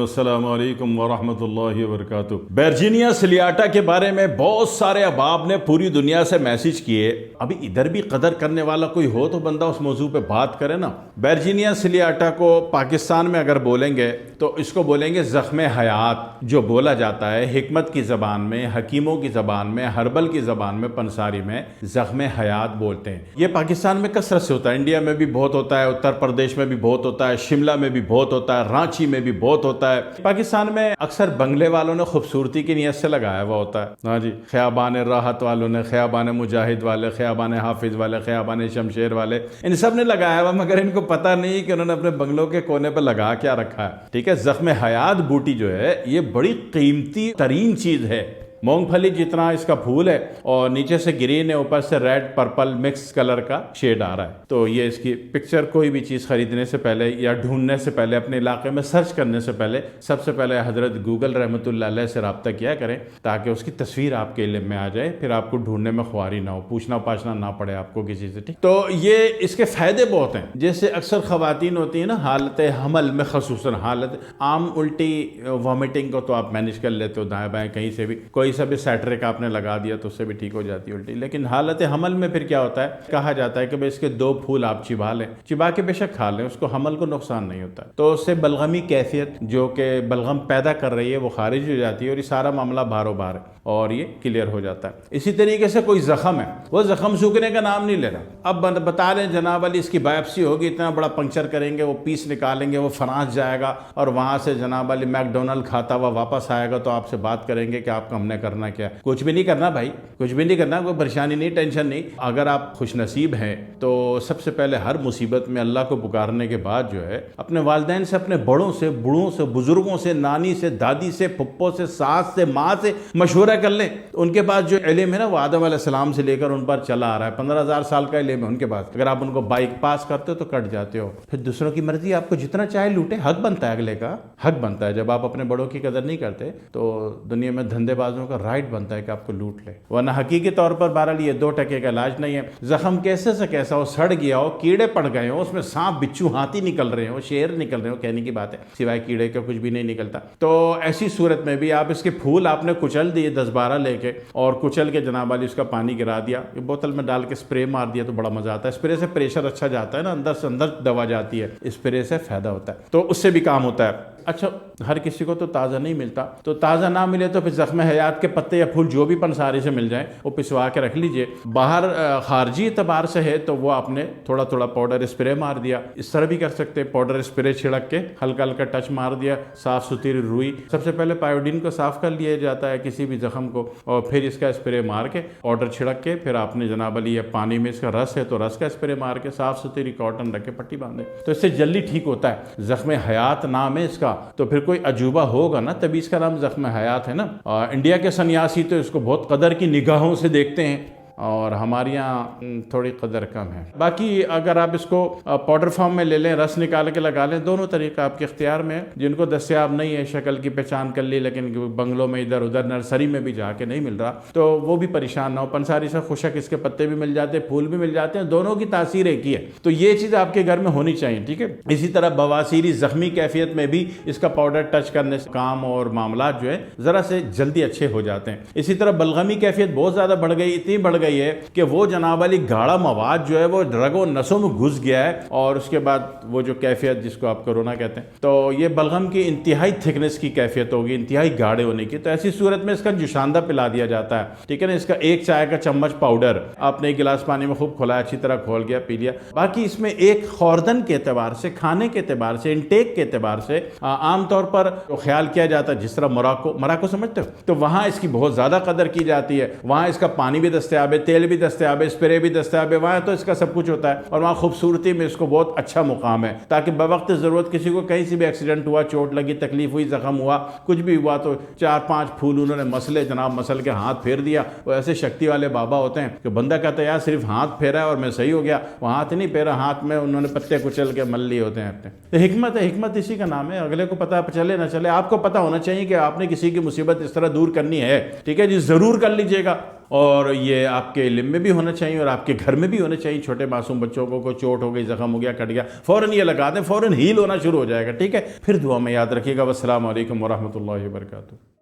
अस्सलामुअलैकुम वरहमतुल्लाहि वबरकातुहू। वर्जीनिया सिलियाटा के बारे में बहुत सारे अहबाब ने पूरी दुनिया से मैसेज किए। अभी इधर भी कदर करने वाला कोई हो तो बंदा उस मौजू पे बात करे ना। वर्जीनिया सिलियाटा को पाकिस्तान में अगर बोलेंगे तो इसको बोलेंगे ज़ख्म हयात, जो बोला जाता है हिकमत की ज़बान में, हकीमों की ज़बान में, हर्बल की ज़बान में, पंसारी में ज़ख्म हयात बोलते हैं। ये पाकिस्तान में कसरत से होता है, इंडिया में भी बहुत होता है, उत्तर प्रदेश में भी बहुत होता है, शिमला में भी बहुत होता है, रांची में भी बहुत होता है। पाकिस्तान में अक्सर बंगले वालों ने खूबसूरती की नीयत से लगाया हुआ होता है। हाँ जी, ख़याबान राहत वालों ने, ख़याबान मुजाहिद वाले, ख़याबान हाफिज वाले, ख़याबान शमशेर वाले, इन सब ने लगाया हुआ, मगर इनको पता नहीं कि उन्होंने अपने बंगलों के कोने पर लगा क्या रखा है। ठीक है, ज़ख्म हयात बूटी जो है ये बड़ी कीमती तरीन चीज़ है। मूंगफली जितना इसका फूल है और नीचे से ग्रीन है, ऊपर से रेड पर्पल मिक्स कलर का शेड आ रहा है। तो ये इसकी पिक्चर कोई भी चीज़ खरीदने से पहले या ढूंढने से पहले, अपने इलाके में सर्च करने से पहले, सबसे पहले हज़रत गूगल रहमतुल्लाह अलैह से रब्ता किया करें ताकि उसकी तस्वीर आपके इल्म में आ जाए, फिर आपको ढूंढने में ख्वारी ना हो, पूछना पाछना ना पड़े आपको किसी से। ठीक, तो ये इसके फ़ायदे बहुत हैं। जैसे अक्सर ख़वातीन होती हैं ना हालत हमल में, खसूसन हालत आम उल्टी वॉमिटिंग को तो आप मैनेज कर लेते हो दाएँ बाएँ कहीं से भी, कोई सा भी सैटरिक आपने लगा दिया तो उससे भी ठीक हो जाती है उल्टी। लेकिन हालत हमल में फिर क्या होता है, कहा जाता है कि भाई इसके 2 फूल आप चिबा लें, चिबा के बेशक खा लें, उसको हमल को नुकसान नहीं होता है। तो उससे बलगमी कैफियत जो कि बलगम पैदा कर रही है वो खारिज हो जाती है और ये सारा मामला बारो बार है और ये क्लियर हो जाता है। इसी तरीके से कोई जख्म है, वो जख्म सूखने का नाम नहीं ले रहा। अब बता रहे जनाब अली इसकी बायोप्सी होगी, इतना बड़ा पंक्चर करेंगे, वो पीस निकालेंगे, वो फ्रांस जाएगा और वहां से जनाब अली मैकडोनल्ड खाता हुआ वापस आएगा तो आपसे बात करेंगे कि आपका हमने करना क्या। कुछ भी नहीं करना भाई, कुछ भी नहीं करना, कोई परेशानी नहीं, टेंशन नहीं। अगर आप खुशनसीब हैं तो सबसे पहले हर मुसीबत में अल्लाह को पुकारने के बाद जो है अपने वालिदैन से, अपने बड़ों से, बूढ़ों से, बुजुर्गों से, नानी से, दादी से, पप्पो से, सास से, माँ से मशवरा कर लें। उनके पास जो इल्म है ना वो आदम अलैहिस्सलाम से लेकर उन पर चला आ रहा है, 15,000 साल का इल्म है उनके पास। अगर आप उनको बाइक पास करते हो तो कट जाते हो। फिर दूसरों की मर्जी, आपको जितना चाहे लूटे, हक बनता है, अगले का हक बनता है। जब आप अपने बड़ों की कदर नहीं करते तो दुनिया में धंधेबाजों का राइट बनता है कि आपको लूट ले, वरना हकीकी तौर पर बहरहाल ये 2 टके का इलाज नहीं है। जख्म कैसे से कैसा हो, सड़ गया हो, कीड़े पड़ गए हो, उसमें सांप बिच्छू हाथी निकल रहे हो, शेर निकल रहे हो, कहने की बात है, सिवाय कीड़े का कुछ भी नहीं निकलता। तो ऐसी सूरत में भी आप इसके फूल आपने कुचल दिए 10-12 लेके और कुचल के जनाब वाली उसका पानी गिरा दिया, बोतल में डाल के स्प्रे मार दिया तो बड़ा मजा आता है। स्प्रे से प्रेशर अच्छा जाता है ना, अंदर से अंदर दवा जाती है, स्प्रे से फायदा होता है, तो उससे भी काम होता है। अच्छा, हर किसी को तो ताज़ा नहीं मिलता, तो ताज़ा ना मिले तो फिर ज़ख्म हयात के पत्ते या फूल जो भी पंसारी से मिल जाए वो पिसवा के रख लीजिए। बाहर खारजी एतबार से है तो वो आपने थोड़ा थोड़ा पाउडर स्प्रे मार दिया, इस तरह भी कर सकते हैं। पाउडर स्प्रे छिड़क के हल्का हल्का टच मार दिया, साफ़ सुथरी रुई, सबसे पहले पायोडीन को साफ़ कर लिया जाता है किसी भी ज़ख्म को, और फिर इसका स्प्रे मार के पाउडर छिड़क के फिर आपने जनाब अली ये पानी में इसका रस है तो रस का स्प्रे मार के साफ़ सुथरी कॉटन रख के पट्टी बांधे तो इससे जल्दी ठीक होता है। ज़ख्म हयात नाम है इसका, तो फिर कोई अजूबा होगा ना तभी इसका नाम ज़ख्म हयात है ना। इंडिया के सन्यासी तो इसको बहुत कदर की निगाहों से देखते हैं और हमारे यहाँ थोड़ी कदर कम है। बाकी अगर आप इसको पाउडर फॉर्म में ले लें, रस निकाल के लगा लें, दोनों तरीका आपके इख्तियार में है। जिनको दस्तियाब नहीं है, शक्ल की पहचान कर ली लेकिन बंगलों में इधर उधर नर्सरी में भी जाके नहीं मिल रहा तो वो भी परेशान ना हो। पंसारी से खुशक इसके पत्ते भी मिल जाते हैं, फूल भी मिल जाते हैं, दोनों की तासीर एक ही है, तो ये चीज़ आपके घर में होनी चाहिए। ठीक है, इसी तरह बवासीरी ज़ख्मी कैफियत में भी इसका पाउडर टच करने से काम और मामला जो है ज़रा से जल्दी अच्छे हो जाते हैं। इसी तरह बलगमी कैफियत बहुत ज़्यादा बढ़ गई, इतनी बढ़ गई है कि वो जनाब वाली गाढ़ा मवाद जो है वो रगों नसों में घुस गया है और उसके बाद वो जो कैफियत जिसको आप कोरोना कहते हैं, तो ये बलगम की इंतहाई थिकनेस की कैफियत होगी, इंतहाई गाढ़े होने की। तो ऐसी सूरत में इसका जुशांदा पिला दिया जाता है। ठीक है ना, इसका 1 चाय का चम्मच पाउडर आपने 1 गिलास पानी में खूब खोला, अच्छी तरह खोल गया, पी लिया। बाकी इसमें एक खुरदन के एतबार से, खाने के एतबार से, इनटेक के एतबार से आमतौर पर तो ख्याल किया जाता है, जिस तरह मोराको समझते हो, तो वहाँ इसकी बहुत ज़्यादा कदर की जाती है। वहाँ इसका पानी भी दस्तयाब है, तेल भी दस्तयाब है, स्प्रे भी दस्तयाब है, वहाँ तो इसका सब कुछ होता है और वहाँ खूबसूरती में इसको बहुत अच्छा मुकाम है ताकि बवक्त ज़रूरत किसी को कहीं से भी एक्सीडेंट हुआ, चोट लगी, तकलीफ हुई, जख्म हुआ, कुछ भी हुआ तो 4-5 फूल उन्होंने मसले जनाब मसल के हाथ फेर दिया। वो ऐसे शक्ति वाले बाबा होते हैं कि बंदा कहता है यार सिर्फ हाथ फेरा है और मैं सही हो गया, वो हाथ नहीं फेरा, हाथ में उन्होंने पत्ते कुचल के मल लिए होते हैं अपने। तो हिकमत है, हिकमत इसी का नाम है। अगले को पता चले ना चले, आपको पता होना चाहिए कि आपने किसी की मुसीबत इस तरह दूर करनी है। ठीक है जी, ज़रूर कर लीजिएगा। और ये आपके इल्म में भी होना चाहिए और आपके घर में भी होना चाहिए। छोटे मासूम बच्चों को कोई चोट हो गई, जख्म हो गया, कट गया, फ़ौरन ये लगा दें, फ़ौरन हील होना शुरू हो जाएगा। ठीक है, फिर दुआ में याद रखिएगा। वस्सलामु अलैकुम वरहमतुल्लाहि वबरकातुहू।